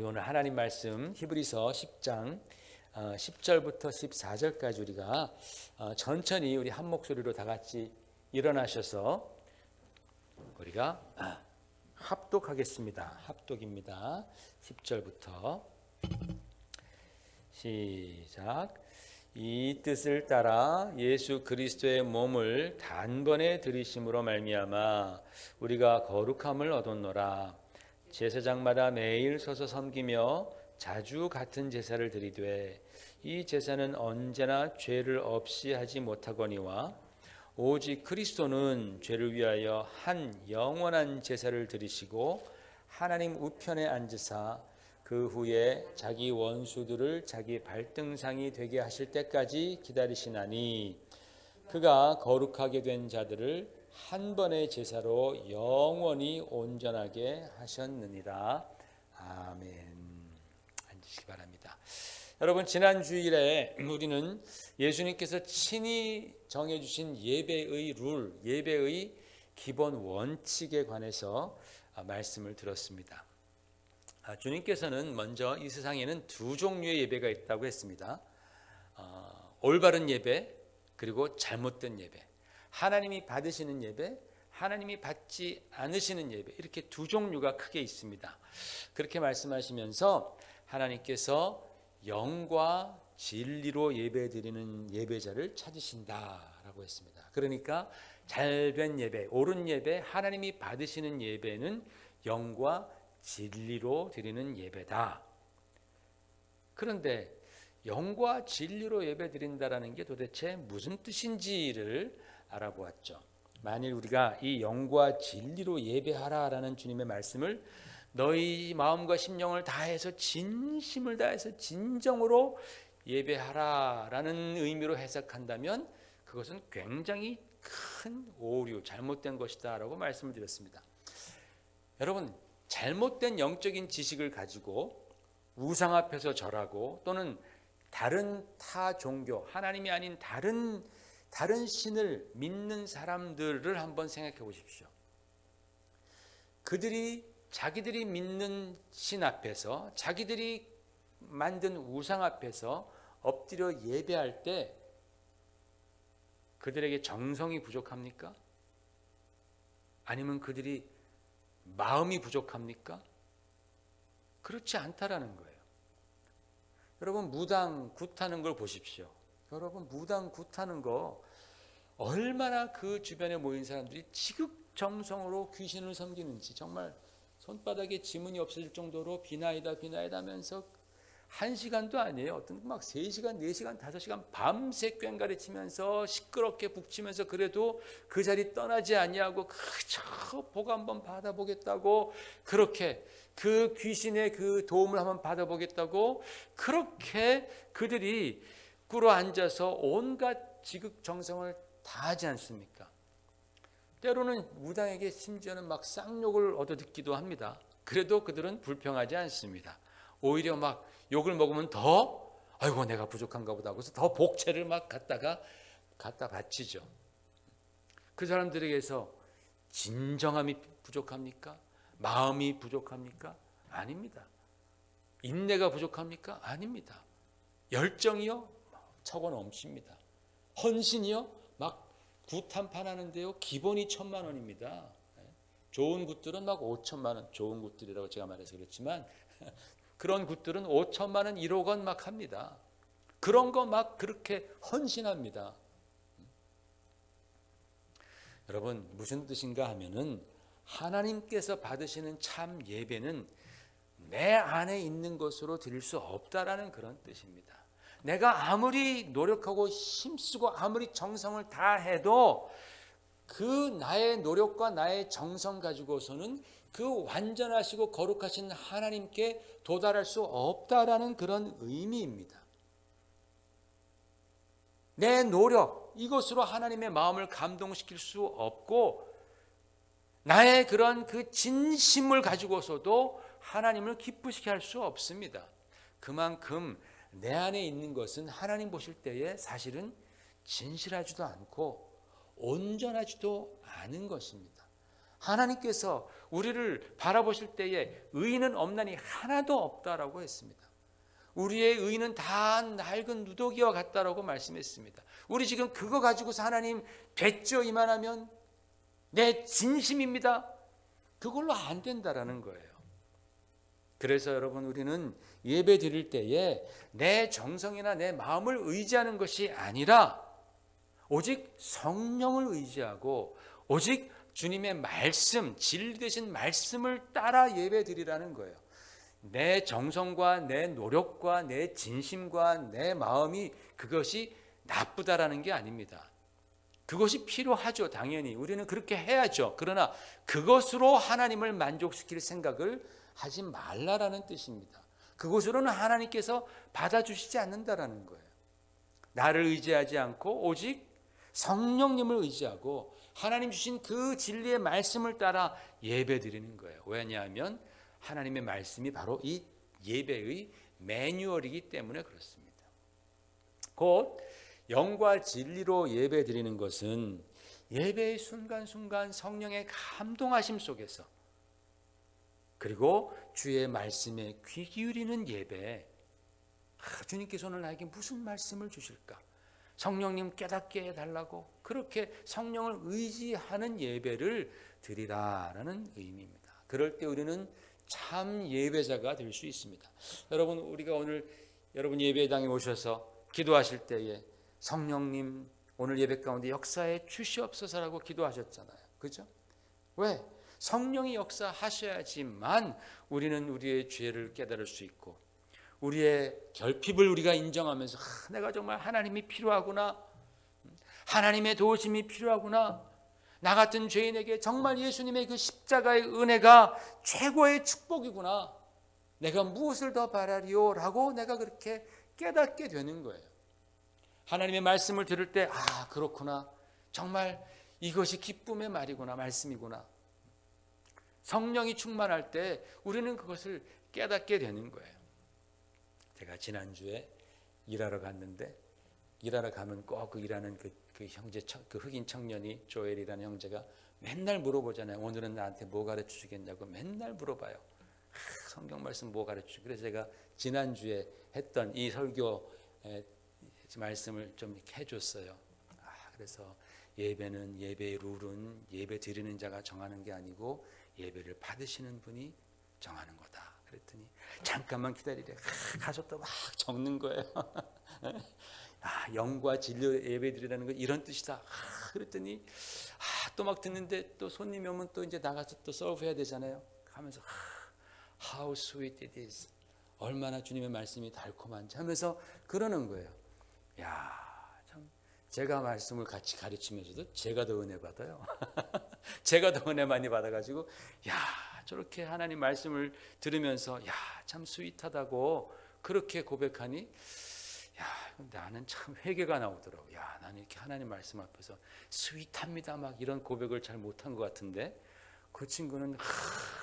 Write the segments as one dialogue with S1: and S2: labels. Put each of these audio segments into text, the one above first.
S1: 우리 오늘 하나님 말씀 히브리서 10장 10절부터 14절까지 우리가 천천히 우리 한 목소리로 다 같이 일어나셔서 우리가 합독하겠습니다. 합독입니다. 10절부터 시작. 이 뜻을 따라 예수 그리스도의 몸을 단번에 들이심으로 말미암아 우리가 거룩함을 얻었노라. 제사장마다 매일 서서 섬기며 자주 같은 제사를 드리되 이 제사는 언제나 죄를 없이 하지 못하거니와 오직 그리스도는 죄를 위하여 한 영원한 제사를 드리시고 하나님 우편에 앉으사 그 후에 자기 원수들을 자기 발등상이 되게 하실 때까지 기다리시나니 그가 거룩하게 된 자들을 한 번의 제사로 영원히 온전하게 하셨느니라. 아멘. 앉으시기 바랍니다. 여러분, 지난 주일에 우리는 예수님께서 친히 정해주신 예배의 룰, 예배의 기본 원칙에 관해서 말씀을 들었습니다. 주님께서는 먼저 이 세상에는 두 종류의 예배가 있다고 했습니다. 올바른 예배, 그리고 잘못된 예배. 하나님이 받으시는 예배, 하나님이 받지 않으시는 예배, 이렇게 두 종류가 크게 있습니다. 그렇게 말씀하시면서 하나님께서 영과 진리로 예배드리는 예배자를 찾으신다라고 했습니다. 그러니까 잘된 예배, 옳은 예배, 하나님이 받으시는 예배는 영과 진리로 드리는 예배다. 그런데 영과 진리로 예배드린다라는 게 도대체 무슨 뜻인지를 알아보았죠. 만일 우리가 이 영과 진리로 예배하라라는 주님의 말씀을 너희 마음과 심령을 다해서 진심을 다해서 진정으로 예배하라라는 의미로 해석한다면 그것은 굉장히 큰 오류, 잘못된 것이다라고 말씀을 드렸습니다. 여러분, 잘못된 영적인 지식을 가지고 우상 앞에서 절하고 또는 다른 타 종교, 하나님이 아닌 다른 신을 믿는 사람들을 한번 생각해 보십시오. 그들이 자기들이 믿는 신 앞에서, 자기들이 만든 우상 앞에서 엎드려 예배할 때 그들에게 정성이 부족합니까? 아니면 그들이 마음이 부족합니까? 그렇지 않다라는 거예요. 여러분, 무당 굿하는 걸 보십시오. 여러분, 무당 굿하는 거 얼마나 그 주변에 모인 사람들이 지극정성으로 귀신을 섬기는지 정말 손바닥에 지문이 없을 정도로 비나이다 하면서 1시간도 아니에요. 어떤 막 3시간, 4시간, 5시간 밤새 꽹가리 치면서 시끄럽게 북치면서 그래도 그 자리 떠나지 아니하고 그저 복 한번 받아보겠다고, 그렇게 그 귀신의 그 도움을 한번 받아보겠다고 그렇게 그들이 꿇어 앉아서 온갖 지극정성을 다하지 않습니까? 때로는 무당에게 심지어는 막 쌍욕을 얻어듣기도 합니다. 그래도 그들은 불평하지 않습니다. 오히려 막 욕을 먹으면 더 아이고 내가 부족한가 보다 하고서 더 복채를 막 갖다 바치죠. 그 사람들에게서 진정함이 부족합니까? 마음이 부족합니까? 아닙니다. 인내가 부족합니까? 아닙니다. 열정이요? 차고 넘칩니다. 헌신이요? 막 굿 한 판 하는데요, 기본이 1,000만 원입니다. 좋은 굿들은 막 5천만 원, 좋은 굿들이라고 제가 말해서 그렇지만 그런 굿들은 5천만 원, 1억 원 막 합니다. 그런 거 막 그렇게 헌신합니다. 여러분, 무슨 뜻인가 하면은 하나님께서 받으시는 참 예배는 내 안에 있는 것으로 드릴 수 없다라는 그런 뜻입니다. 내가 아무리 노력하고 힘쓰고 아무리 정성을 다해도 그 나의 노력과 나의 정성 가지고서는 그 완전하시고 거룩하신 하나님께 도달할 수 없다라는 그런 의미입니다. 내 노력, 이것으로 하나님의 마음을 감동시킬 수 없고 나의 그런 그 진심을 가지고서도 하나님을 기쁘시게 할 수 없습니다. 그만큼 내 안에 있는 것은 하나님 보실 때에 사실은 진실하지도 않고 온전하지도 않은 것입니다. 하나님께서 우리를 바라보실 때에 의인은 없나니 하나도 없다라고 했습니다. 우리의 의인은 다 낡은 누더기와 같다라고 말씀했습니다. 우리 지금 그거 가지고서 하나님 됐죠 이만하면 내 진심입니다. 그걸로 안 된다라는 거예요. 그래서 여러분 우리는 예배 드릴 때에 내 정성이나 내 마음을 의지하는 것이 아니라 오직 성령을 의지하고 오직 주님의 말씀, 진리 되신 말씀을 따라 예배 드리라는 거예요. 내 정성과 내 노력과 내 진심과 내 마음이 그것이 나쁘다라는 게 아닙니다. 그것이 필요하죠. 당연히 우리는 그렇게 해야죠. 그러나 그것으로 하나님을 만족시킬 생각을 하지 말라라는 뜻입니다. 그것으로는 하나님께서 받아주시지 않는다라는 거예요. 나를 의지하지 않고 오직 성령님을 의지하고 하나님 주신 그 진리의 말씀을 따라 예배 드리는 거예요. 왜냐하면 하나님의 말씀이 바로 이 예배의 매뉴얼이기 때문에 그렇습니다. 곧 영과 진리로 예배 드리는 것은 예배의 순간순간 성령의 감동하심 속에서 그리고 주의 말씀에 귀 기울이는 예배. 주님께서 오늘 나에게 무슨 말씀을 주실까? 성령님 깨닫게 해달라고 그렇게 성령을 의지하는 예배를 드리라라는 의미입니다. 그럴 때 우리는 참 예배자가 될 수 있습니다. 여러분 우리가 오늘 여러분 예배당에 오셔서 기도하실 때에 성령님 오늘 예배 가운데 역사에 주시옵소서라고 기도하셨잖아요. 그죠? 왜? 성령이 역사하셔야지만 우리는 우리의 죄를 깨달을 수 있고 우리의 결핍을 우리가 인정하면서 내가 정말 하나님이 필요하구나, 하나님의 도우심이 필요하구나, 나 같은 죄인에게 정말 예수님의 그 십자가의 은혜가 최고의 축복이구나, 내가 무엇을 더 바라리요? 라고 내가 그렇게 깨닫게 되는 거예요. 하나님의 말씀을 들을 때 그렇구나, 정말 이것이 기쁨의 말이구나, 말씀이구나. 성령이 충만할 때 우리는 그것을 깨닫게 되는 거예요. 제가 지난주에 일하러 갔는데 일하러 가면 꼭 그 일하는 그 형제, 그 흑인 청년이 조엘이라는 형제가 맨날 물어보잖아요. 오늘은 나한테 뭐 가르쳐 주겠냐고 맨날 물어봐요. 성경 말씀 뭐 가르쳐 주고. 그래서 제가 지난주에 했던 이 설교 말씀을 좀 해줬어요. 그래서 예배는 예배의 룰은 예배 드리는 자가 정하는 게 아니고 예배를 받으시는 분이 정하는 거다. 그랬더니 잠깐만 기다리래. 가서 또 막 적는 거예요. 영과 진리로 예배 드리라는 건 이런 뜻이다. 그랬더니 또 막 듣는데 또 손님이 오면 또 이제 나가서 또 서브해야 되잖아요. 하면서 How sweet it is. 얼마나 주님의 말씀이 달콤한지 하면서 그러는 거예요. 참 제가 말씀을 같이 가르치면서도 제가 더 은혜 받아요. 제가 더 은혜 많이 받아가지고 저렇게 하나님 말씀을 들으면서 참 스윗하다고 그렇게 고백하니 나는 참 회개가 나오더라고. 나는 이렇게 하나님 말씀 앞에서 스윗합니다 막 이런 고백을 잘 못한 것 같은데 그 친구는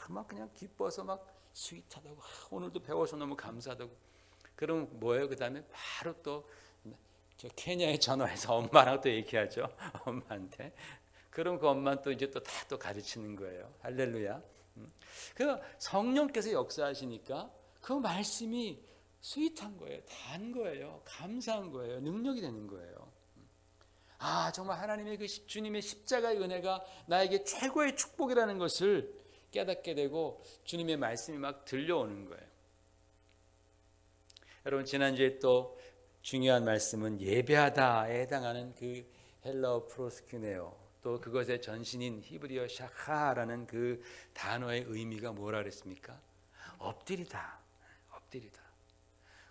S1: 막 그냥 기뻐서 막 스윗하다고 오늘도 배워서 너무 감사하다고. 그럼 뭐예요? 그 다음에 바로 또 케냐에 전화해서 엄마랑 또 얘기하죠. 엄마한테. 그럼 그 엄마는 또 이제 또 다 또 가르치는 거예요. 할렐루야. 그 성령께서 역사하시니까 그 말씀이 스윗한 거예요. 단 거예요. 감사한 거예요. 능력이 되는 거예요. 정말 하나님의 그 주님의 십자가의 은혜가 나에게 최고의 축복이라는 것을 깨닫게 되고 주님의 말씀이 막 들려오는 거예요. 여러분 지난주에 또 중요한 말씀은 예배하다에 해당하는 그 헬라어 프로스큐네오, 또 그것의 전신인 히브리어 샤카라는 그 단어의 의미가 뭐라 그랬습니까? 엎드리다, 엎드리다,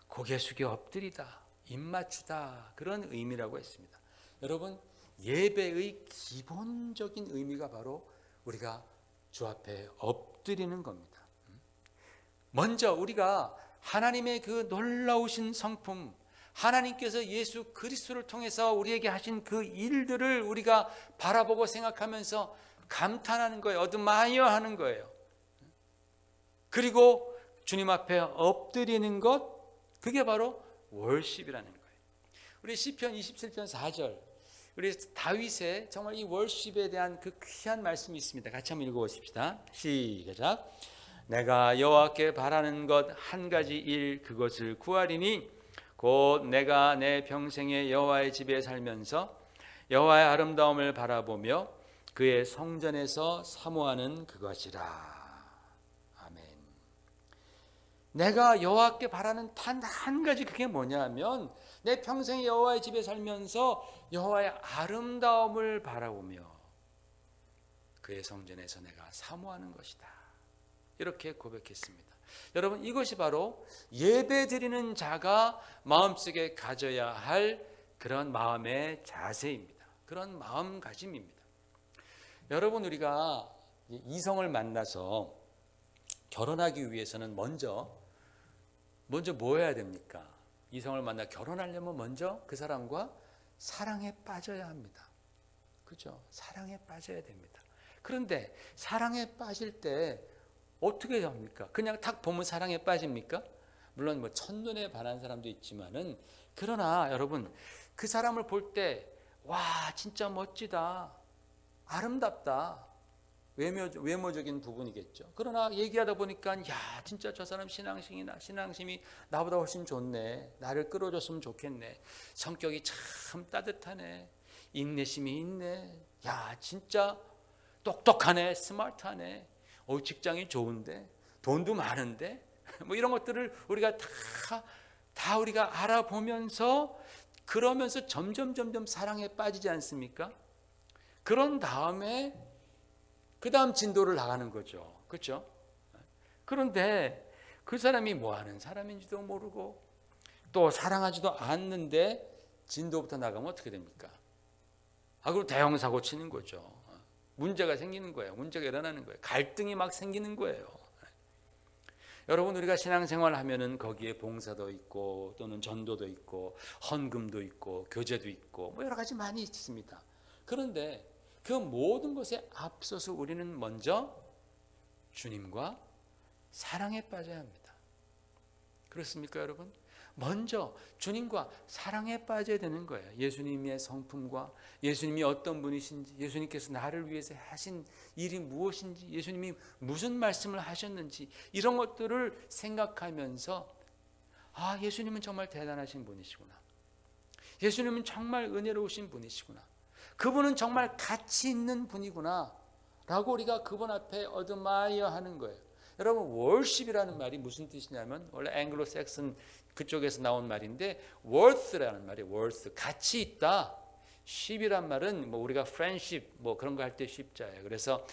S1: 고개 숙여 엎드리다, 입 맞추다, 그런 의미라고 했습니다. 여러분 예배의 기본적인 의미가 바로 우리가 주 앞에 엎드리는 겁니다. 먼저 우리가 하나님의 그 놀라우신 성품, 하나님께서 예수 그리스도를 통해서 우리에게 하신 그 일들을 우리가 바라보고 생각하면서 감탄하는 거예요. 어드마이어 하는 거예요. 그리고 주님 앞에 엎드리는 것, 그게 바로 월십이라는 거예요. 우리 시편 27편 4절, 우리 다윗의 정말 이 월십에 대한 그 귀한 말씀이 있습니다. 같이 한번 읽어보십시다. 시작. 내가 여호와께 바라는 것 한 가지 일 그것을 구하리니 곧 내가 내 평생에 여호와의 집에 살면서 여호와의 아름다움을 바라보며 그의 성전에서 사모하는 그것이라. 아멘. 내가 여호와께 바라는 단 한 가지, 그게 뭐냐면 내 평생에 여호와의 집에 살면서 여호와의 아름다움을 바라보며 그의 성전에서 내가 사모하는 것이다. 이렇게 고백했습니다. 여러분, 이것이 바로 예배드리는 자가 마음속에 가져야 할 그런 마음의 자세입니다. 그런 마음가짐입니다. 여러분, 우리가 이성을 만나서 결혼하기 위해서는 먼저 뭐 해야 됩니까? 이성을 만나 결혼하려면 먼저 그 사람과 사랑에 빠져야 합니다. 그렇죠? 사랑에 빠져야 됩니다. 그런데 사랑에 빠질 때 어떻게 합니까? 그냥 딱 보면 사랑에 빠집니까? 물론 뭐 첫눈에 반한 사람도 있지만은, 그러나 여러분, 그 사람을 볼 때 와, 진짜 멋지다, 아름답다, 외모적인 부분이겠죠. 그러나 얘기하다 보니까 야, 진짜 저 사람 신앙심이 나보다 훨씬 좋네, 나를 끌어줬으면 좋겠네, 성격이 참 따뜻하네, 인내심이 있네, 야, 진짜 똑똑하네, 스마트하네, 직장이 좋은데, 돈도 많은데, 뭐 이런 것들을 우리가 다 우리가 알아보면서, 그러면서 점점 사랑에 빠지지 않습니까? 그런 다음에 그 다음 진도를 나가는 거죠. 그렇죠? 그런데 그 사람이 뭐 하는 사람인지도 모르고 또 사랑하지도 않는데 진도부터 나가면 어떻게 됩니까? 그럼 대형사고 치는 거죠. 문제가 생기는 거예요. 문제가 일어나는 거예요. 갈등이 막 생기는 거예요. 여러분, 우리가 신앙생활 하면은 거기에 봉사도 있고 또는 전도도 있고 헌금도 있고 교제도 있고 뭐 여러 가지 많이 있습니다. 그런데 그 모든 것에 앞서서 우리는 먼저 주님과 사랑에 빠져야 합니다. 그렇습니까, 여러분? 먼저 주님과 사랑에 빠져야 되는 거예요. 예수님의 성품과 예수님이 어떤 분이신지, 예수님께서 나를 위해서 하신 일이 무엇인지, 예수님이 무슨 말씀을 하셨는지, 이런 것들을 생각하면서 예수님은 정말 대단하신 분이시구나, 예수님은 정말 은혜로우신 분이시구나, 그분은 정말 가치 있는 분이구나 라고 우리가 그분 앞에 어드마이어 하는 거예요. 여러분, 월십이라는 말이 무슨 뜻이냐면, 원래 앵글로색슨 그쪽에서 나온 말인데, worth라는 말이 worth, 가치 있다. ship이란 말은 뭐 우리가 friendship 뭐 그런 거 할 때 십자예요. 그래서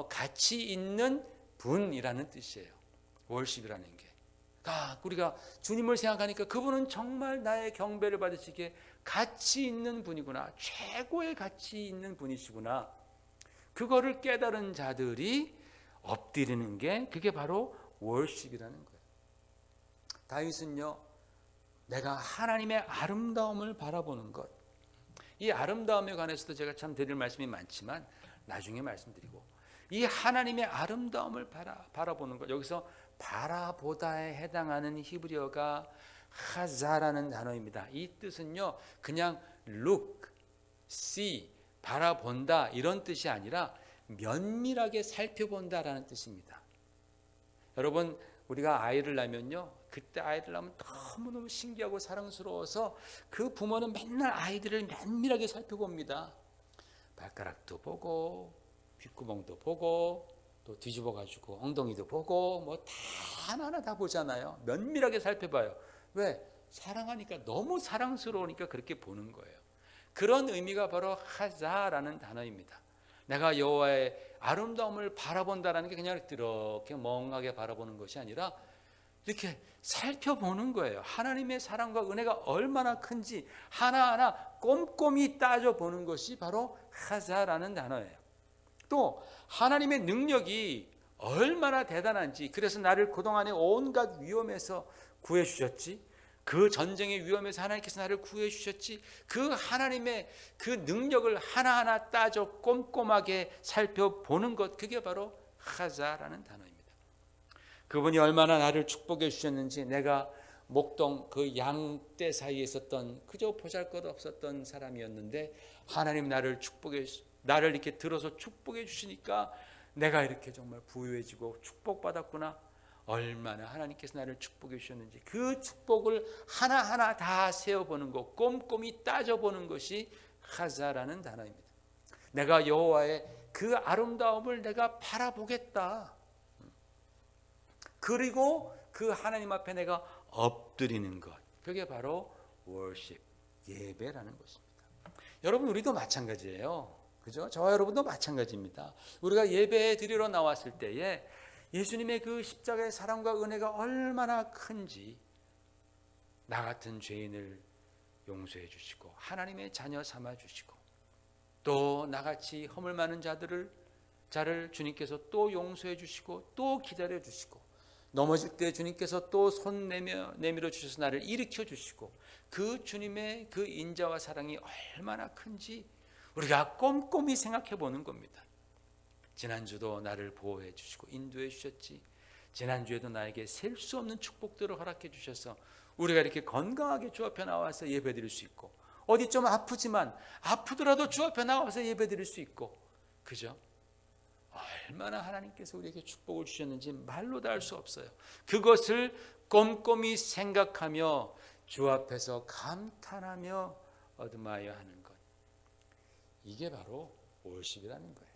S1: 가치 있는 분이라는 뜻이에요. 월십이라는 게. 우리가 주님을 생각하니까 그분은 정말 나의 경배를 받으시기에 가치 있는 분이구나, 최고의 가치 있는 분이시구나, 그거를 깨달은 자들이 엎드리는 게, 그게 바로 월십이라는 거예요. 다윗은요, 내가 하나님의 아름다움을 바라보는 것, 이 아름다움에 관해서도 제가 참 드릴 말씀이 많지만 나중에 말씀드리고, 이 하나님의 아름다움을 바라보는 것, 여기서 바라보다에 해당하는 히브리어가 하자라는 단어입니다. 이 뜻은요, 그냥 look, see, 바라본다 이런 뜻이 아니라 면밀하게 살펴본다라는 뜻입니다. 여러분, 우리가 아이를 낳으면요, 그때 아이를 낳으면 너무너무 신기하고 사랑스러워서 그 부모는 맨날 아이들을 면밀하게 살펴봅니다. 발가락도 보고 귓구멍도 보고 또 뒤집어 가지고 엉덩이도 보고 뭐 다 하나하나 다 보잖아요. 면밀하게 살펴봐요. 왜? 사랑하니까, 너무 사랑스러우니까 그렇게 보는 거예요. 그런 의미가 바로 하자라는 단어입니다. 내가 여호와의 아름다움을 바라본다라는 게 그냥 이렇게 멍하게 바라보는 것이 아니라 이렇게 살펴보는 거예요. 하나님의 사랑과 은혜가 얼마나 큰지 하나하나 꼼꼼히 따져보는 것이 바로 하자라는 단어예요. 또 하나님의 능력이 얼마나 대단한지, 그래서 나를 그동안에 온갖 위험에서 구해주셨지, 그 전쟁의 위험에서 하나님께서 나를 구해주셨지, 그 하나님의 그 능력을 하나하나 따져 꼼꼼하게 살펴보는 것, 그게 바로 하자라는 단어입니다. 그분이 얼마나 나를 축복해 주셨는지, 내가 목동 그 양떼 사이에 있었던 그저 보잘것없었던 사람이었는데 하나님 나를 이렇게 들어서 축복해 주시니까 내가 이렇게 정말 부유해지고 축복받았구나. 얼마나 하나님께서 나를 축복해 주셨는지 그 축복을 하나하나 다 세어보는 것, 꼼꼼히 따져보는 것이 하자라는 단어입니다. 내가 여호와의 그 아름다움을 내가 바라보겠다. 그리고 그 하나님 앞에 내가 엎드리는 것, 그게 바로 worship, 예배라는 것입니다. 여러분, 우리도 마찬가지예요. 그죠? 저와 여러분도 마찬가지입니다. 우리가 예배 드리러 나왔을 때에 예수님의 그 십자가의 사랑과 은혜가 얼마나 큰지 나 같은 죄인을 용서해 주시고 하나님의 자녀 삼아 주시고 또 나같이 허물 많은 자를 주님께서 또 용서해 주시고 또 기다려 주시고 넘어질 때 주님께서 또 손 내밀어 주셔서 나를 일으켜 주시고 그 주님의 그 인자와 사랑이 얼마나 큰지 우리가 꼼꼼히 생각해 보는 겁니다. 지난주도 나를 보호해 주시고 인도해 주셨지. 지난주에도 나에게 셀 수 없는 축복들을 허락해 주셔서 우리가 이렇게 건강하게 주 앞에 나와서 예배 드릴 수 있고 어디 좀 아프지만 아프더라도 주 앞에 나와서 예배 드릴 수 있고 그죠? 얼마나 하나님께서 우리에게 축복을 주셨는지 말로 다 할 수 없어요. 그것을 꼼꼼히 생각하며 주 앞에서 감탄하며 얻음하여 하는 것, 이게 바로 월십이라는 거예요.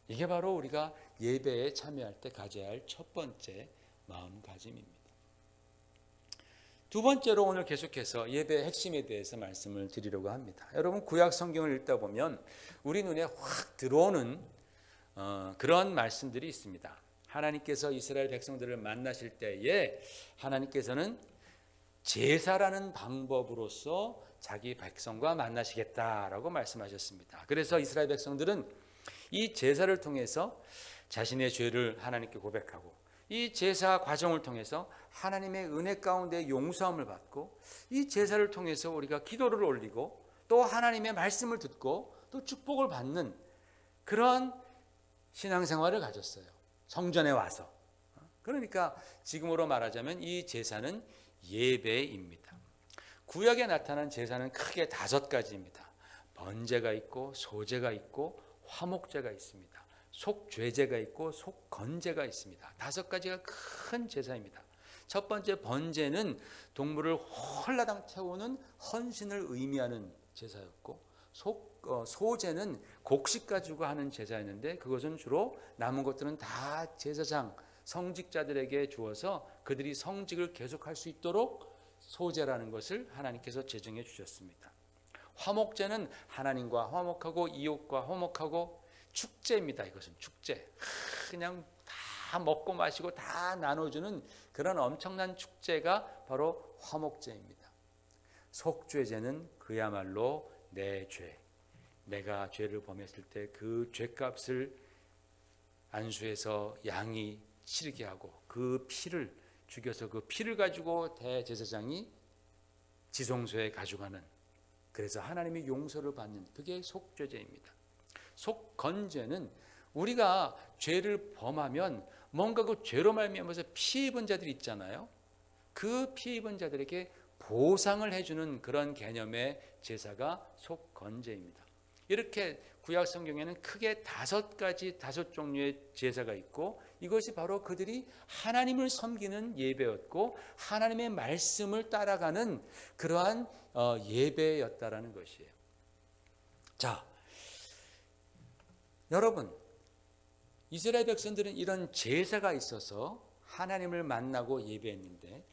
S1: 이게 바로 우리가 예배에 참여할 때 가져야 할 첫 번째 마음가짐입니다. 두 번째로 오늘 계속해서 예배의 핵심에 대해서 말씀을 드리려고 합니다. 여러분, 구약 성경을 읽다 보면 우리 눈에 확 들어오는 그런 말씀들이 있습니다. 하나님께서 이스라엘 백성들을 만나실 때에 하나님께서는 제사라는 방법으로서 자기 백성과 만나시겠다라고 말씀하셨습니다. 그래서 이스라엘 백성들은 이 제사를 통해서 자신의 죄를 하나님께 고백하고 이 제사 과정을 통해서 하나님의 은혜 가운데 용서함을 받고 이 제사를 통해서 우리가 기도를 올리고 또 하나님의 말씀을 듣고 또 축복을 받는 그런 신앙생활을 가졌어요. 성전에 와서. 그러니까 지금으로 말하자면 이 제사는 예배입니다. 구약에 나타난 제사는 크게 5가지입니다. 번제가 있고 소제가 있고 화목제가 있습니다. 속죄제가 있고 속건제가 있습니다. 5가지가 큰 제사입니다. 첫 번째 번제는 동물을 홀라당 태우는 헌신을 의미하는 제사였고 소제는 곡식 가지고 하는 제사였는데 그것은 주로 남은 것들은 다 제사장 성직자들에게 주어서 그들이 성직을 계속할 수 있도록 소제라는 것을 하나님께서 제정해 주셨습니다. 화목제는 하나님과 화목하고 이웃과 화목하고 축제입니다. 이것은 축제. 그냥 다 먹고 마시고 다 나눠주는 그런 엄청난 축제가 바로 화목제입니다. 속죄제는 그야말로 내 죄, 내가 죄를 범했을 때 그 죄값을 안수해서 양이 치르게 하고 그 피를 죽여서 그 피를 가지고 대제사장이 지성소에 가져가는, 그래서 하나님의 용서를 받는, 그게 속죄제입니다. 속건제는 우리가 죄를 범하면 뭔가 그 죄로 말미암아서 피해 입은 자들이 있잖아요. 그 피해 입은 자들에게 보상을 해주는 그런 개념의 제사가 속건제입니다. 이렇게 구약 성경에는 크게 5가지 5종류의 제사가 있고 이것이 바로 그들이 하나님을 섬기는 예배였고 하나님의 말씀을 따라가는 그러한 예배였다라는 것이에요. 자, 여러분, 이스라엘 백성들은 이런 제사가 있어서 하나님을 만나고 예배했는데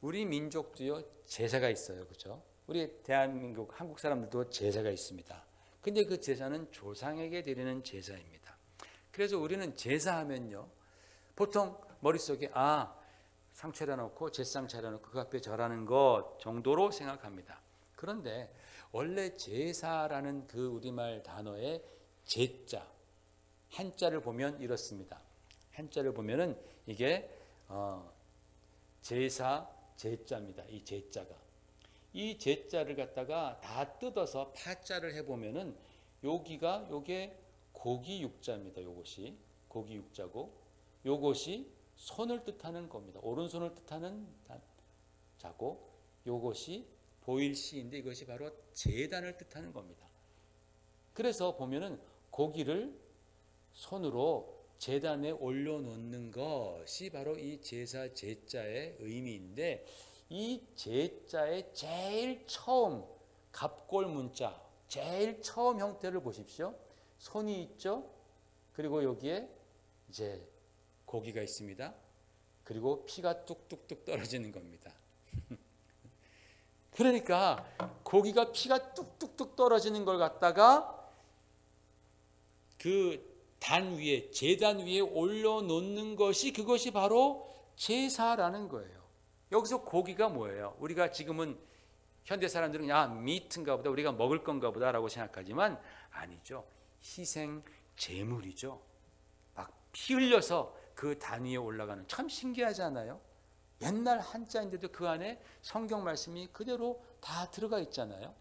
S1: 우리 민족도요 제사가 있어요. 그렇죠? 우리 대한민국 한국 사람들도 제사가 있습니다. 근데 그 제사는 조상에게 드리는 제사입니다. 그래서 우리는 제사하면요 보통 머릿속에 상 차려놓고 제상 차려놓고 그 앞에 절하는 것 정도로 생각합니다. 그런데 원래 제사라는 그 우리말 단어의 제자, 한자를 보면 이렇습니다. 한자를 보면은 이게 제사 제자입니다. 이 제자가, 이 제자를 갖다가 다 뜯어서 파자를 해보면은 요게 고기 육자입니다. 요것이 고기 육자고 요것이 손을 뜻하는 겁니다. 오른손을 뜻하는 자고 이것이 보일시인데 이것이 바로 제단을 뜻하는 겁니다. 그래서 보면은 고기를 손으로 제단에 올려놓는 것이 바로 이 제사 제자의 의미인데, 이 제자의 제일 처음 갑골 문자, 제일 처음 형태를 보십시오. 손이 있죠. 그리고 여기에 이제 고기가 있습니다. 그리고 피가 뚝뚝뚝 떨어지는 겁니다. 그러니까 고기가 피가 뚝뚝뚝 떨어지는 걸 갖다가 그 단 위에, 제단 위에 올려놓는 것이, 그것이 바로 제사라는 거예요. 여기서 고기가 뭐예요? 우리가 지금은 현대 사람들은 미트인가 보다, 우리가 먹을 건가 보다라고 생각하지만 아니죠. 희생 제물이죠. 막 피 흘려서 그 단 위에 올라가는, 참 신기하잖아요. 옛날 한자인데도 그 안에 성경 말씀이 그대로 다 들어가 있잖아요.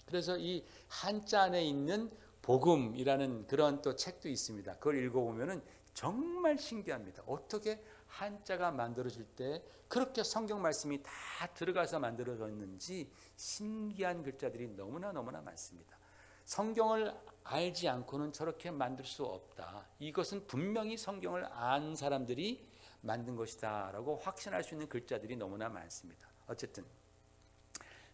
S1: 그래서 이 한자 안에 있는 복음이라는 그런 또 책도 있습니다. 그걸 읽어보면 정말 신기합니다. 어떻게 한자가 만들어질 때 그렇게 성경 말씀이 다 들어가서 만들어졌는지 신기한 글자들이 너무나 많습니다. 성경을 알지 않고는 저렇게 만들 수 없다. 이것은 분명히 성경을 안 사람들이 만든 것이다 라고 확신할 수 있는 글자들이 너무나 많습니다. 어쨌든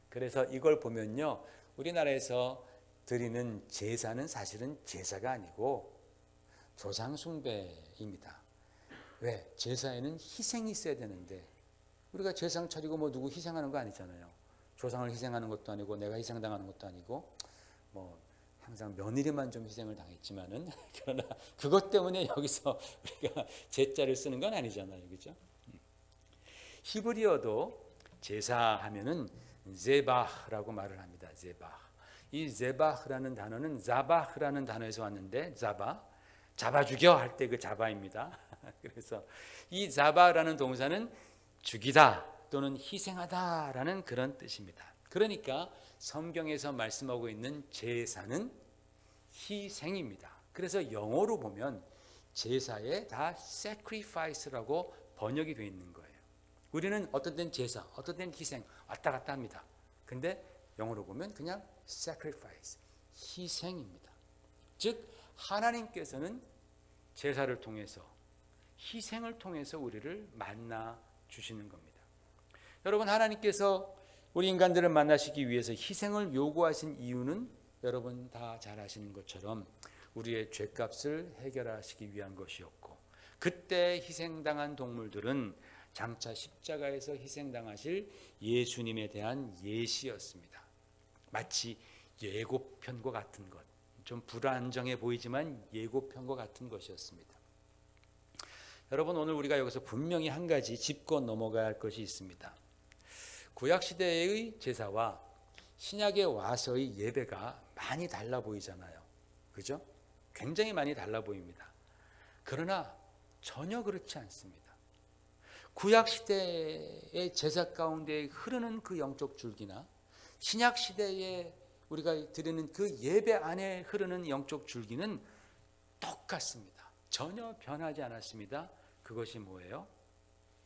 S1: 그래서 이걸 보면요, 우리나라에서 드리는 제사는 사실은 제사가 아니고 조상 숭배입니다. 왜? 제사에는 희생이 있어야 되는데 우리가 제상 차리고 뭐 누구 희생하는 거 아니잖아요. 조상을 희생하는 것도 아니고 내가 희생당하는 것도 아니고, 뭐 항상 며느리만 좀 희생을 당했지만은 그러나 그것 때문에 여기서 우리가 제자를 쓰는 건 아니잖아요, 그렇죠? 히브리어도 제사하면은 제바라고 말을 합니다. 제바. 이 제바라는 단어는 자바라는 단어에서 왔는데, 자바, 잡아 죽여 할 때 그 자바입니다. 그래서 이 자바라는 동사는 죽이다 또는 희생하다라는 그런 뜻입니다. 그러니까 성경에서 말씀하고 있는 제사는 희생입니다. 그래서 영어로 보면 제사에 다 sacrifice라고 번역이 되어 있는 거예요. 우리는 어떤 때는 제사, 어떤 때는 희생 왔다 갔다 합니다. 근데 영어로 보면 그냥 sacrifice, 희생입니다. 즉 하나님께서는 제사를 통해서, 희생을 통해서 우리를 만나 주시는 겁니다. 여러분, 하나님께서 우리 인간들을 만나시기 위해서 희생을 요구하신 이유는 여러분 다 잘 아시는 것처럼 우리의 죄값을 해결하시기 위한 것이었고, 그때 희생당한 동물들은 장차 십자가에서 희생당하실 예수님에 대한 예시였습니다. 마치 예고편과 같은 것, 좀 불안정해 보이지만 예고편과 같은 것이었습니다. 여러분, 오늘 우리가 여기서 분명히 한 가지 짚고 넘어가야 할 것이 있습니다. 구약시대의 제사와 신약에 와서의 예배가 많이 달라 보이잖아요. 그죠? 굉장히 많이 달라 보입니다. 그러나 전혀 그렇지 않습니다. 구약시대의 제사 가운데 흐르는 그 영적 줄기나 신약시대에 우리가 드리는 그 예배 안에 흐르는 영적 줄기는 똑같습니다. 전혀 변하지 않았습니다. 그것이 뭐예요?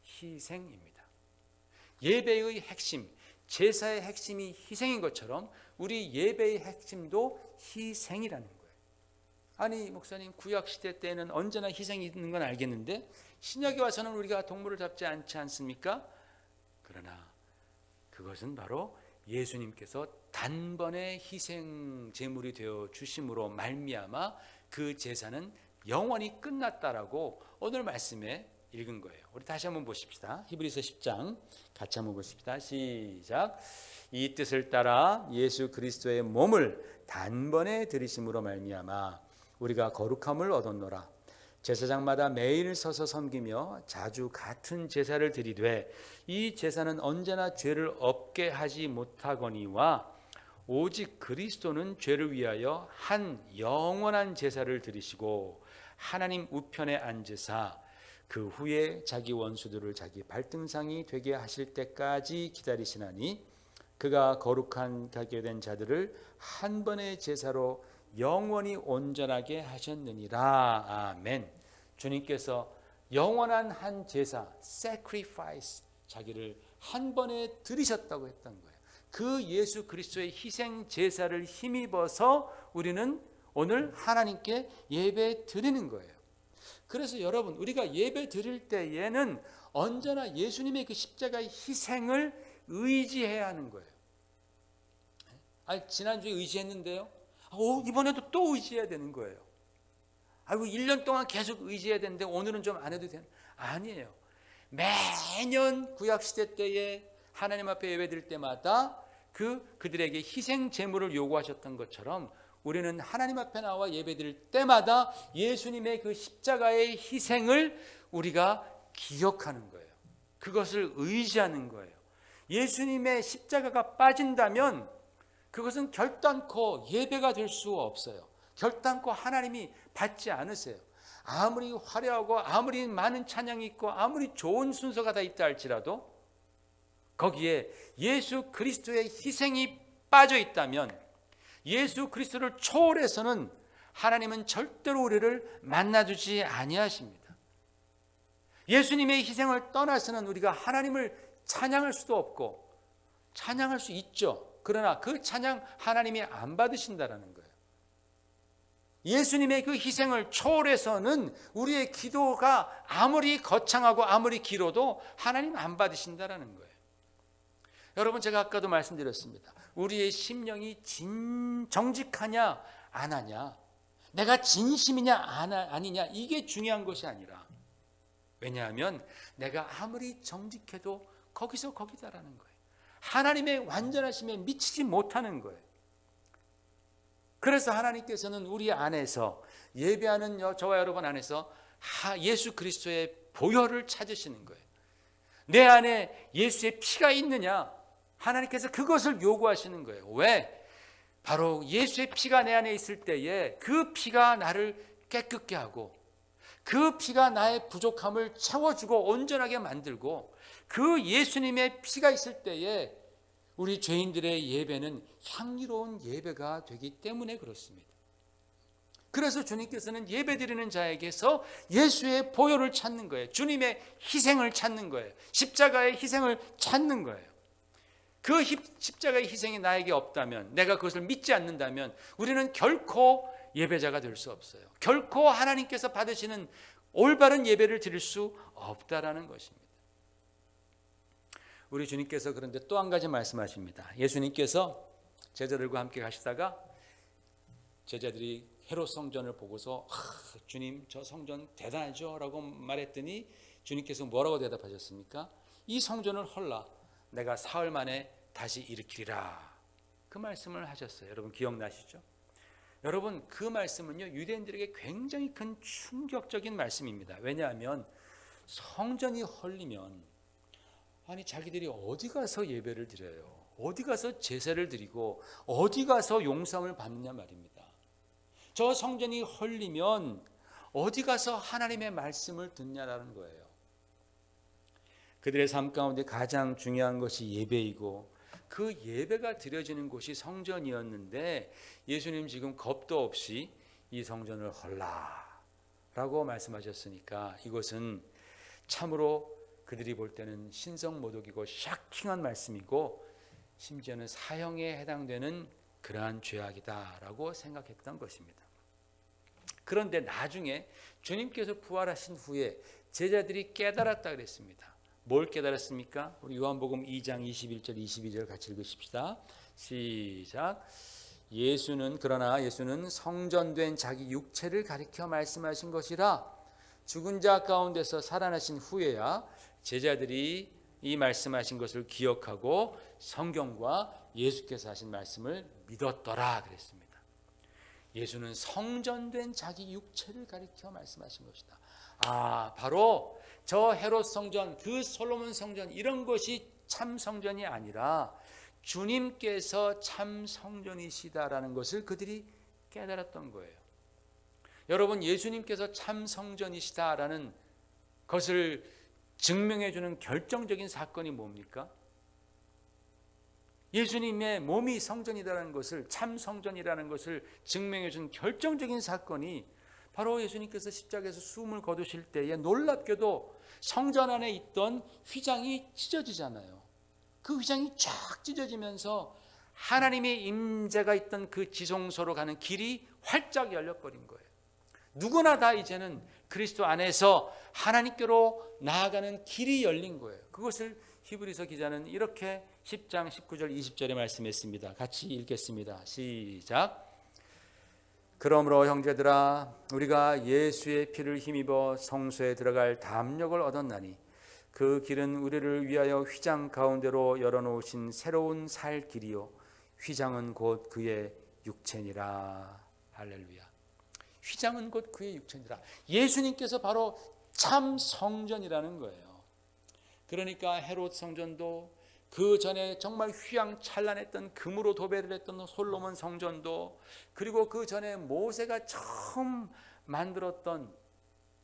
S1: 희생입니다. 예배의 핵심, 제사의 핵심이 희생인 것처럼 우리 예배의 핵심도 희생이라는 거예요. 아니 목사님, 구약시대 때는 언제나 희생이 있는 건 알겠는데 신약에 와서는 우리가 동물을 잡지 않지 않습니까? 그러나 그것은 바로 예수님께서 단번에 희생 제물이 되어 주심으로 말미암아 그 제사는 영원히 끝났다라고 오늘 말씀에 읽은 거예요. 우리 다시 한번 보십시다. 히브리서 10장 같이 한번 보십시다. 시작. 이 뜻을 따라 예수 그리스도의 몸을 단번에 들이심으로 말미암아 우리가 거룩함을 얻었노라. 제사장마다 매일 서서 섬기며 자주 같은 제사를 드리되 이 제사는 언제나 죄를 없게 하지 못하거니와 오직 그리스도는 죄를 위하여 한 영원한 제사를 드리시고 하나님 우편에 앉으사 그 후에 자기 원수들을 자기 발등상이 되게 하실 때까지 기다리시나니 그가 거룩한 가게 된 자들을 한 번의 제사로 영원히 온전하게 하셨느니라. 아멘. 주님께서 영원한 한 제사, sacrifice, 자기를 한 번에 들이셨다고 했던 거예요. 그 예수 그리스도의 희생 제사를 힘입어서 우리는 오늘 하나님께 예배 드리는 거예요. 그래서 여러분, 우리가 예배 드릴 때에는 언제나 예수님의 그 십자가의 희생을 의지해야 하는 거예요. 지난주에 의지했는데요. 이번에도 또 의지해야 되는 거예요. 1년 동안 계속 의지해야 되는데 오늘은 좀 안 해도 되는? 아니에요. 매년 구약시대 때에 하나님 앞에 예배드릴 때마다 그들에게 희생 제물을 요구하셨던 것처럼 우리는 하나님 앞에 나와 예배드릴 때마다 예수님의 그 십자가의 희생을 우리가 기억하는 거예요. 그것을 의지하는 거예요. 예수님의 십자가가 빠진다면 그것은 결단코 예배가 될 수 없어요. 결단코 하나님이 받지 않으세요. 아무리 화려하고 아무리 많은 찬양이 있고 아무리 좋은 순서가 다 있다 할지라도 거기에 예수 그리스도의 희생이 빠져 있다면, 예수 그리스도를 초월해서는 하나님은 절대로 우리를 만나주지 아니하십니다. 예수님의 희생을 떠나서는 우리가 하나님을 찬양할 수도 없고, 찬양할 수 있죠. 그러나 그 찬양 하나님이 안 받으신다라는 거예요. 예수님의 그 희생을 초월해서는 우리의 기도가 아무리 거창하고 아무리 길어도 하나님 안 받으신다라는 거예요. 여러분, 제가 아까도 말씀드렸습니다. 우리의 심령이 정직하냐 안 하냐, 내가 진심이냐 아니냐, 이게 중요한 것이 아니라, 왜냐하면 내가 아무리 정직해도 거기서 거기다라는 거예요. 하나님의 완전하심에 미치지 못하는 거예요. 그래서 하나님께서는 우리 안에서, 예배하는 저와 여러분 안에서 예수 그리스도의 보혈을 찾으시는 거예요. 내 안에 예수의 피가 있느냐, 하나님께서 그것을 요구하시는 거예요. 왜? 바로 예수의 피가 내 안에 있을 때에 그 피가 나를 깨끗게 하고, 그 피가 나의 부족함을 채워주고 온전하게 만들고, 그 예수님의 피가 있을 때에 우리 죄인들의 예배는 향기로운 예배가 되기 때문에 그렇습니다. 그래서 주님께서는 예배드리는 자에게서 예수의 보혈을 찾는 거예요. 주님의 희생을 찾는 거예요. 십자가의 희생을 찾는 거예요. 그 십자가의 희생이 나에게 없다면, 내가 그것을 믿지 않는다면 우리는 결코 예배자가 될 수 없어요. 결코 하나님께서 받으시는 올바른 예배를 드릴 수 없다라는 것입니다. 우리 주님께서 그런데 또 한 가지 말씀하십니다. 예수님께서 제자들과 함께 가시다가 제자들이 헤롯 성전을 보고서 주님, 저 성전 대단하죠? 라고 말했더니 주님께서 뭐라고 대답하셨습니까? 이 성전을 헐라 내가 사흘 만에 다시 일으키리라, 그 말씀을 하셨어요. 여러분 기억나시죠? 여러분, 그 말씀은요, 유대인들에게 굉장히 큰 충격적인 말씀입니다. 왜냐하면 성전이 헐리면 자기들이 어디 가서 예배를 드려요? 어디 가서 제사를 드리고 어디 가서 용서함을 받느냐 말입니다. 저 성전이 헐리면 어디 가서 하나님의 말씀을 듣냐라는 거예요. 그들의 삶 가운데 가장 중요한 것이 예배이고, 그 예배가 드려지는 곳이 성전이었는데 예수님 지금 겁도 없이 이 성전을 헐라라고 말씀하셨으니까 이것은 참으로 그들이 볼 때는 신성모독이고 샤킹한 말씀이고, 심지어는 사형에 해당되는 그러한 죄악이다라고 생각했던 것입니다. 그런데 나중에 주님께서 부활하신 후에 제자들이 깨달았다 그랬습니다. 뭘 깨달았습니까? 우리 요한복음 2장 21절 22절 같이 읽으십시다. 시작. 그러나 예수는 성전된 자기 육체를 가리켜 말씀하신 것이라, 죽은 자 가운데서 살아나신 후에야 제자들이 이 말씀하신 것을 기억하고 성경과 예수께서 하신 말씀을 믿었더라 그랬습니다. 예수는 성전된 자기 육체를 가리켜 말씀하신 것이다. 바로 저 헤롯 성전, 그 솔로몬 성전, 이런 것이 참 성전이 아니라 주님께서 참 성전이시다라는 것을 그들이 깨달았던 거예요. 여러분, 예수님께서 참 성전이시다라는 것을 증명해 주는 결정적인 사건이 뭡니까? 예수님의 몸이 성전이라는 것을, 참 성전이라는 것을 증명해 준 결정적인 사건이 바로 예수님께서 십자가에서 숨을 거두실 때에 놀랍게도 성전 안에 있던 휘장이 찢어지잖아요. 그 휘장이 쫙 찢어지면서 하나님의 임재가 있던 그 지성소로 가는 길이 활짝 열려버린 거예요. 누구나 다 이제는 그리스도 안에서 하나님께로 나아가는 길이 열린 거예요. 그것을 히브리서 기자는 이렇게 10장 19절 20절에 말씀했습니다. 같이 읽겠습니다. 시작. 그러므로 형제들아 우리가 예수의 피를 힘입어 성소에 들어갈 담력을 얻었나니 그 길은 우리를 위하여 휘장 가운데로 열어놓으신 새로운 살 길이요 휘장은 곧 그의 육체니라. 할렐루야. 휘장은 곧 그의 육체니라. 예수님께서 바로 참 성전이라는 거예요. 그러니까 헤롯 성전도 그 전에 정말 휘황찬란했던 금으로 도배를 했던 솔로몬 성전도, 그리고 그 전에 모세가 처음 만들었던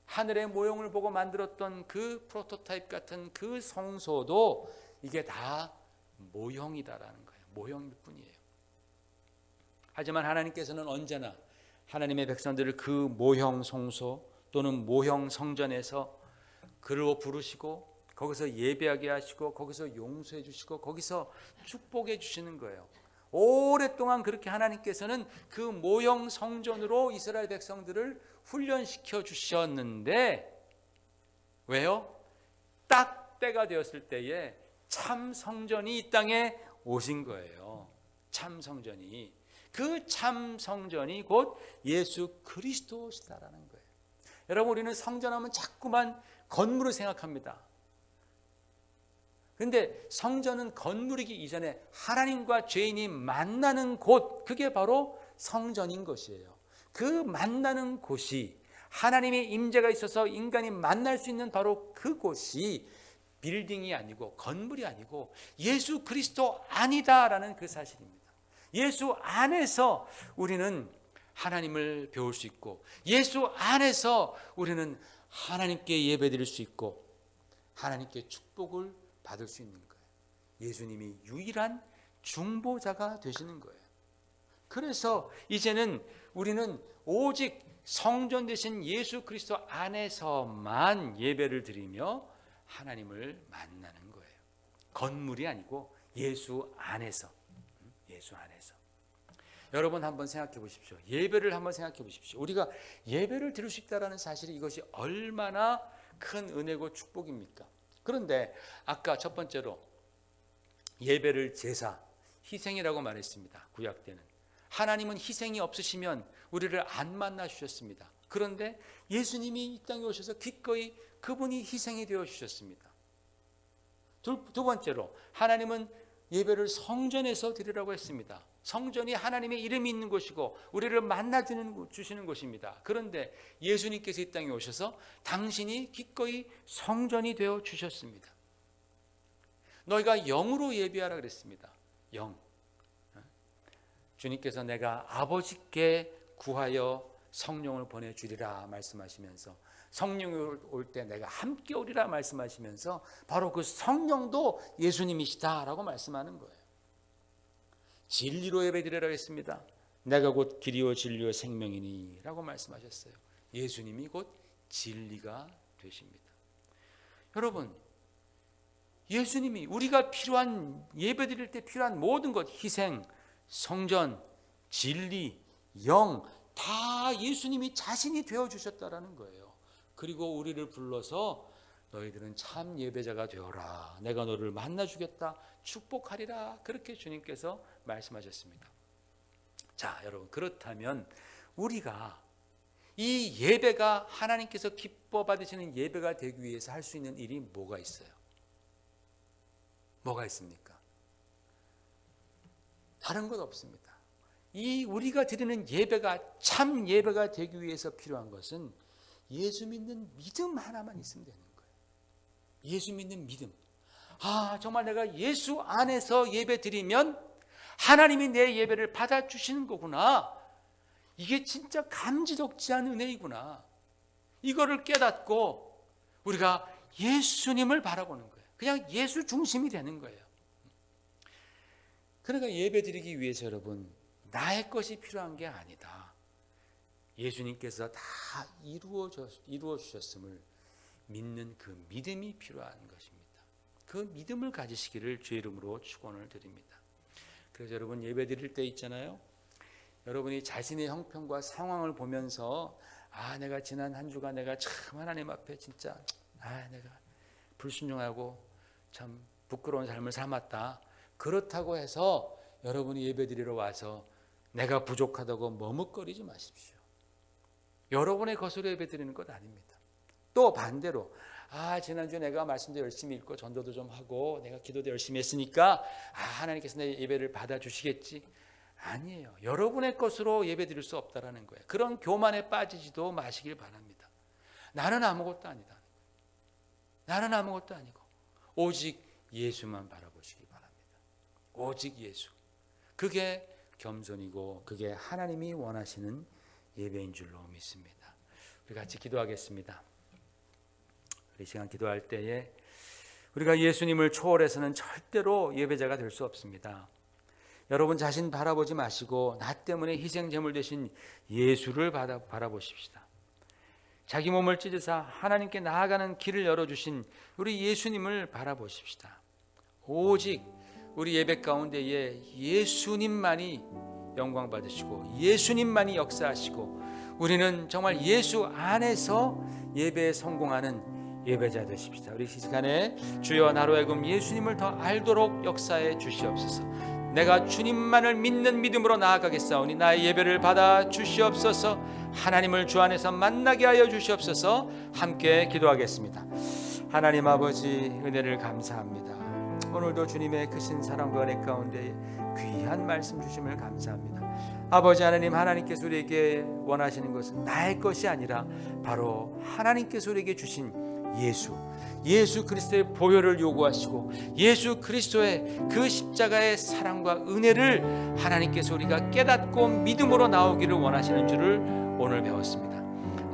S1: 하늘의 모형을 보고 만들었던 그 프로토타입 같은 그 성소도 이게 다 모형이다라는 거예요. 모형일 뿐이에요. 하지만 하나님께서는 언제나 하나님의 백성들을 그 모형 성소 또는 모형 성전에서 그로 부르시고 거기서 예배하게 하시고 거기서 용서해 주시고 거기서 축복해 주시는 거예요. 오랫동안 그렇게 하나님께서는 그 모형 성전으로 이스라엘 백성들을 훈련시켜 주셨는데 왜요? 딱 때가 되었을 때에 참 성전이 이 땅에 오신 거예요. 참 성전이. 그 참 성전이 곧 예수 그리스도시다라는 거예요. 여러분, 우리는 성전하면 자꾸만 건물을 생각합니다. 그런데 성전은 건물이기 이전에 하나님과 죄인이 만나는 곳, 그게 바로 성전인 것이에요. 그 만나는 곳이 하나님의 임재가 있어서 인간이 만날 수 있는 바로 그곳이 빌딩이 아니고 건물이 아니고 예수 그리스도 안이다라는 그 사실입니다. 예수 안에서 우리는 하나님을 배울 수 있고 예수 안에서 우리는 하나님께 예배드릴 수 있고 하나님께 축복을 받을 수 있는 거예요. 예수님이 유일한 중보자가 되시는 거예요. 그래서 이제는 우리는 오직 성전 되신 예수 그리스도 안에서만 예배를 드리며 하나님을 만나는 거예요. 건물이 아니고 예수 안에서. 예수 안에서. 여러분 한번 생각해 보십시오. 예배를 한번 생각해 보십시오. 우리가 예배를 드릴 수 있다는 사실이 이것이 얼마나 큰 은혜고 축복입니까? 그런데 아까 첫 번째로 예배를 제사, 희생이라고 말했습니다. 구약 때는. 하나님은 희생이 없으시면 우리를 안 만나 주셨습니다. 그런데 예수님이 이 땅에 오셔서 기꺼이 그분이 희생이 되어 주셨습니다. 두 번째로 하나님은 예배를 성전에서 드리라고 했습니다. 성전이 하나님의 이름이 있는 곳이고 우리를 만나 주시는 곳입니다. 그런데 예수님께서 이 땅에 오셔서 당신이 기꺼이 성전이 되어 주셨습니다. 너희가 영으로 예배하라 그랬습니다. 영. 주님께서 내가 아버지께 구하여 성령을 보내주리라 말씀하시면서 성령이 올 때 내가 함께 오리라 말씀하시면서 바로 그 성령도 예수님이시다라고 말씀하는 거예요. 진리로 예배드리라고 했습니다. 내가 곧 길이요 진리요 생명이니 라고 말씀하셨어요. 예수님이 곧 진리가 되십니다. 여러분, 예수님이 우리가 필요한 예배드릴 때 필요한 모든 것, 희생, 성전, 진리, 영 다 예수님이 자신이 되어주셨다라는 거예요. 그리고 우리를 불러서 너희들은 참 예배자가 되어라. 내가 너를 만나주겠다. 축복하리라. 그렇게 주님께서 말씀하셨습니다. 자, 여러분, 그렇다면 우리가 이 예배가 하나님께서 기뻐 받으시는 예배가 되기 위해서 할 수 있는 일이 뭐가 있어요? 뭐가 있습니까? 다른 것 없습니다. 이 우리가 드리는 예배가 참 예배가 되기 위해서 필요한 것은 예수 믿는 믿음 하나만 있으면 되는 거예요. 예수 믿는 믿음. 아, 정말 내가 예수 안에서 예배 드리면 하나님이 내 예배를 받아주시는 거구나. 이게 진짜 감지덕지한 은혜이구나. 이거를 깨닫고 우리가 예수님을 바라보는 거예요. 그냥 예수 중심이 되는 거예요. 그러니까 예배 드리기 위해서 여러분, 나의 것이 필요한 게 아니다. 예수님께서 다 이루어 주셨음을 믿는 그 믿음이 필요한 것입니다. 그 믿음을 가지시기를 주의 이름으로 축원을 드립니다. 그래서 여러분 예배 드릴 때 있잖아요. 여러분이 자신의 형편과 상황을 보면서 내가 지난 한 주가 내가 참 하나님 앞에 진짜 내가 불순종하고 참 부끄러운 삶을 삼았다. 그렇다고 해서 여러분이 예배드리러 와서 내가 부족하다고 머뭇거리지 마십시오. 여러분의 것으로 예배드리는 것 아닙니다. 또 반대로 지난주에 내가 말씀도 열심히 읽고 전도도 좀 하고 내가 기도도 열심히 했으니까 하나님께서 내 예배를 받아주시겠지. 아니에요. 여러분의 것으로 예배드릴 수 없다라는 거예요. 그런 교만에 빠지지도 마시길 바랍니다. 나는 아무것도 아니다. 나는 아무것도 아니고 오직 예수만 바라보시기 바랍니다. 오직 예수. 그게 겸손이고 그게 하나님이 원하시는 예배인 줄로 믿습니다. 우리 같이 기도하겠습니다. 우리 시간 기도할 때에 우리가 예수님을 초월해서는 절대로 예배자가 될 수 없습니다. 여러분 자신 바라보지 마시고 나 때문에 희생제물 되신 예수를 바라보십시다. 자기 몸을 찢으사 하나님께 나아가는 길을 열어주신 우리 예수님을 바라보십시다. 오직 우리 예배 가운데에 예수님만이 영광 받으시고 예수님만이 역사하시고 우리는 정말 예수 안에서 예배에 성공하는 예배자 되십시다. 우리 시간에 주여 나로 하여금 예수님을 더 알도록 역사해 주시옵소서. 내가 주님만을 믿는 믿음으로 나아가겠사오니 나의 예배를 받아 주시옵소서. 하나님을 주 안에서 만나게 하여 주시옵소서. 함께 기도하겠습니다. 하나님 아버지 은혜를 감사합니다. 오늘도 주님의 크신 사랑과 은혜 가운데 귀한 말씀 주심을 감사합니다. 아버지 하나님, 하나님께서 우리에게 원하시는 것은 나의 것이 아니라 바로 하나님께서 우리에게 주신 예수 그리스도의 보혈을 요구하시고 예수 그리스도의 그 십자가의 사랑과 은혜를 하나님께서 우리가 깨닫고 믿음으로 나오기를 원하시는 줄을 오늘 배웠습니다.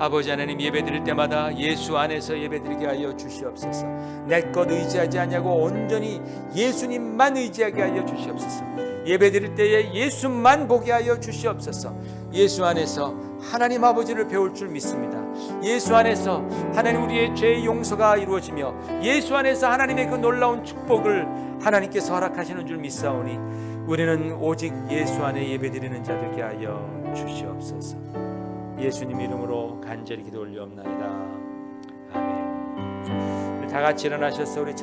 S1: 아버지 하나님, 예배드릴 때마다 예수 안에서 예배드리게 하여 주시옵소서. 내 것 의지하지 않냐고 온전히 예수님만 의지하게 하여 주시옵소서. 예배드릴 때에 예수만 보게 하여 주시옵소서. 예수 안에서 하나님 아버지를 배울 줄 믿습니다. 예수 안에서 하나님 우리의 죄의 용서가 이루어지며 예수 안에서 하나님의 그 놀라운 축복을 하나님께서 허락하시는 줄 믿사오니 우리는 오직 예수 안에 예배드리는 자 되게 하여 주시옵소서. 예수님 이름으로 간절히 기도 올리옵나이다. 아멘. 다 같이 일어나셔서 우리